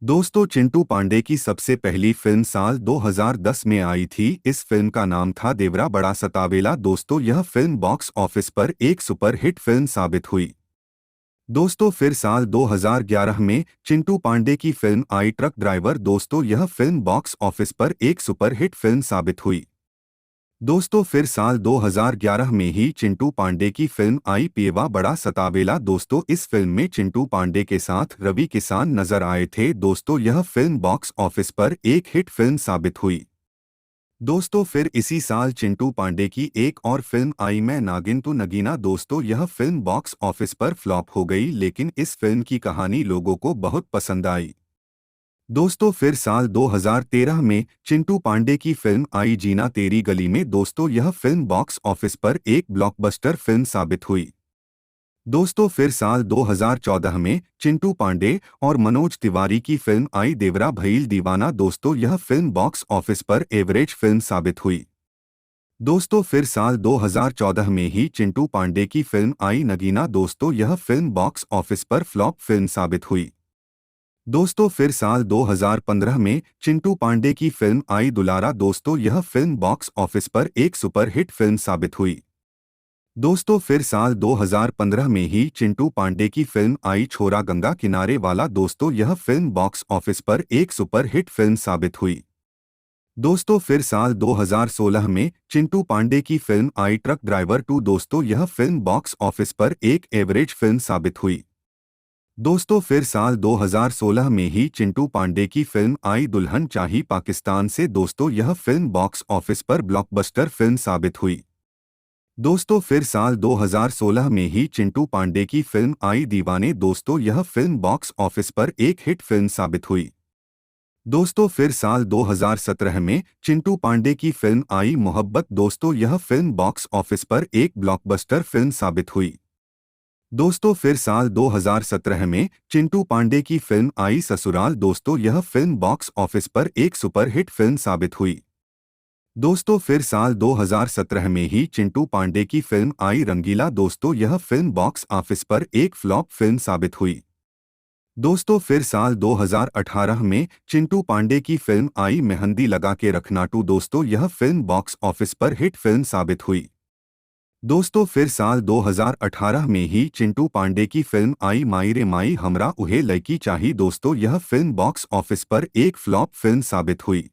दोस्तों, चिंटू पांडे की सबसे पहली फिल्म साल 2010 में आई थी। इस फिल्म का नाम था देवरा बड़ा सतावेला। दोस्तों, यह फिल्म बॉक्स ऑफिस पर एक सुपरहिट फिल्म साबित हुई। दोस्तों, फिर साल 2011 में चिंटू पांडे की फिल्म आई ट्रक ड्राइवर। दोस्तों, यह फिल्म बॉक्स ऑफिस पर एक सुपरहिट फिल्म साबित हुई। दोस्तों, फिर साल 2011 में ही चिंटू पांडे की फिल्म आई पेवा बड़ा सतावेला। दोस्तों, इस फिल्म में चिंटू पांडे के साथ रवि किसान नजर आए थे। दोस्तों, यह फिल्म बॉक्स ऑफिस पर एक हिट फिल्म साबित हुई। दोस्तों, फिर इसी साल चिंटू पांडे की एक और फिल्म आई मैं नागिन तू नगीना। दोस्तों, यह फिल्म बॉक्स ऑफिस पर फ्लॉप हो गई, लेकिन इस फिल्म की कहानी लोगों को बहुत पसंद आई। दोस्तों, फिर साल 2013 में चिंटू पांडे की फिल्म आई जीना तेरी गली में। दोस्तों, यह फिल्म बॉक्स ऑफिस पर एक ब्लॉकबस्टर फिल्म साबित हुई। दोस्तों, फिर साल 2014 में चिंटू पांडे और मनोज तिवारी की फिल्म आई देवरा भईल दीवाना। दोस्तों, यह फिल्म बॉक्स ऑफिस पर एवरेज फिल्म साबित हुई। दोस्तों, फिर साल 2014 में ही चिंटू पांडे की फिल्म आई नगीना। दोस्तों, यह फिल्म बॉक्स ऑफिस पर फ्लॉप फिल्म साबित हुई। दोस्तों, फिर साल 2015 में चिंटू पांडे की फिल्म आई दुलारा। दोस्तों, यह फिल्म बॉक्स ऑफिस पर एक सुपरहिट फिल्म साबित हुई। दोस्तों, फिर साल 2015 में ही चिंटू पांडे की फिल्म आई छोरा गंगा किनारे वाला। दोस्तों, यह फिल्म बॉक्स ऑफिस पर एक सुपरहिट फिल्म साबित हुई। दोस्तों, फिर साल 2016 में चिंटू पांडे की फिल्म आई ट्रक ड्राइवर 2। दोस्तों, यह फिल्म बॉक्स ऑफिस पर एक एवरेज फिल्म साबित हुई। दोस्तों, फिर साल 2016 में ही चिंटू पांडे की फिल्म आई दुल्हन चाही पाकिस्तान से। दोस्तों, यह फिल्म बॉक्स ऑफिस पर ब्लॉकबस्टर फिल्म साबित हुई। दोस्तों, फिर साल 2016 में ही चिंटू पांडे की फिल्म आई दीवाने। दोस्तों, यह फिल्म बॉक्स ऑफिस पर एक हिट फिल्म साबित हुई। दोस्तों, फिर साल 2017 में चिंटू पांडे की फिल्म आई मोहब्बत। दोस्तों, यह फिल्म बॉक्स ऑफिस पर एक ब्लॉकबस्टर फिल्म साबित हुई। दोस्तों, फिर साल 2017 में चिंटू पांडे की फिल्म आई ससुराल। दोस्तों, यह फिल्म बॉक्स ऑफिस पर एक सुपरहिट फिल्म साबित हुई। दोस्तों, फिर साल 2017 में ही चिंटू पांडे की फिल्म आई रंगीला। दोस्तों, यह फिल्म बॉक्स ऑफिस पर एक फ्लॉप फिल्म साबित हुई। दोस्तों, फिर साल 2018 में चिंटू पांडे की फिल्म आई मेहंदी लगा के रखना 2। दोस्तों, यह फिल्म बॉक्स ऑफिस पर हिट फिल्म साबित हुई। दोस्तों, फिर साल 2018 में ही चिंटू पांडे की फिल्म आई माई रे माई हमरा उहे लड़की चाही। दोस्तों, यह फिल्म बॉक्स ऑफिस पर एक फ्लॉप फिल्म साबित हुई।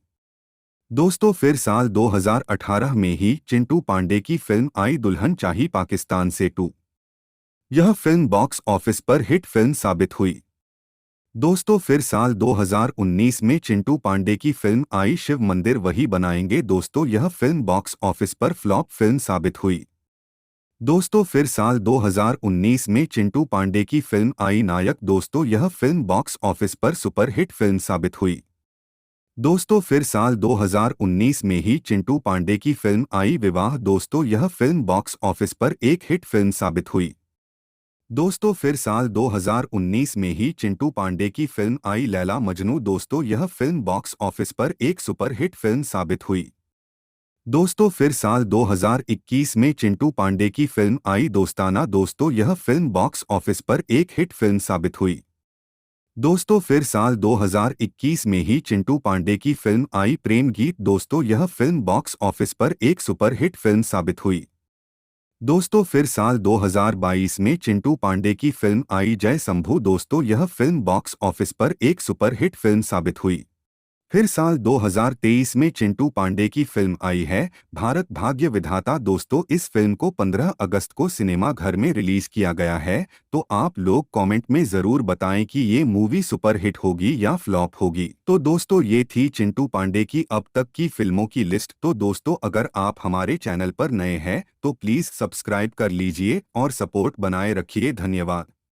दोस्तों, फिर साल 2018 में ही चिंटू पांडे की फिल्म आई दुल्हन चाही पाकिस्तान से 2। यह फिल्म बॉक्स ऑफिस पर हिट फिल्म साबित हुई। दोस्तों, फिर साल 2019 में चिंटू पांडे की फिल्म आई शिव मंदिर वही बनाएंगे। दोस्तों, यह फिल्म बॉक्स ऑफिस पर फ्लॉप फिल्म साबित हुई। दोस्तों, फिर साल 2019 में चिंटू पांडे की फिल्म आई नायक। दोस्तों, यह फिल्म बॉक्स ऑफिस पर सुपरहिट फिल्म साबित हुई। दोस्तों, फिर साल 2019 में ही चिंटू पांडे की फिल्म आई विवाह। दोस्तों, यह फिल्म बॉक्स ऑफिस पर एक हिट फिल्म साबित हुई। दोस्तों, फिर साल 2019 में ही चिंटू पांडे की फिल्म आई लैला मजनू। दोस्तों, यह फिल्म बॉक्स ऑफिस पर एक सुपरहिट फिल्म साबित हुई। दोस्तों, फिर साल 2021 में चिंटू पांडे की फिल्म आई दोस्ताना। दोस्तों, यह फिल्म बॉक्स ऑफिस पर एक हिट फिल्म साबित हुई। दोस्तों, फिर साल 2021 में ही चिंटू पांडे की फिल्म आई प्रेम गीत। दोस्तों, यह फिल्म बॉक्स ऑफिस पर एक सुपरहिट फिल्म साबित हुई। दोस्तों, फिर साल 2022 में चिंटू पांडे की फिल्म आई जय शंभू। दोस्तों, यह फिल्म बॉक्स ऑफिस पर एक सुपरहिट फिल्म साबित हुई। फिर साल 2023 में चिंटू पांडे की फिल्म आई है भारत भाग्य विधाता। दोस्तों, इस फिल्म को 15 अगस्त को सिनेमा घर में रिलीज किया गया है। तो आप लोग कमेंट में ज़रूर बताएं कि ये मूवी सुपरहिट होगी या फ्लॉप होगी। तो दोस्तों, ये थी चिंटू पांडे की अब तक की फिल्मों की लिस्ट। तो दोस्तों, अगर आप हमारे चैनल पर नए हैं तो प्लीज़ सब्सक्राइब कर लीजिए और सपोर्ट बनाए रखिए। धन्यवाद।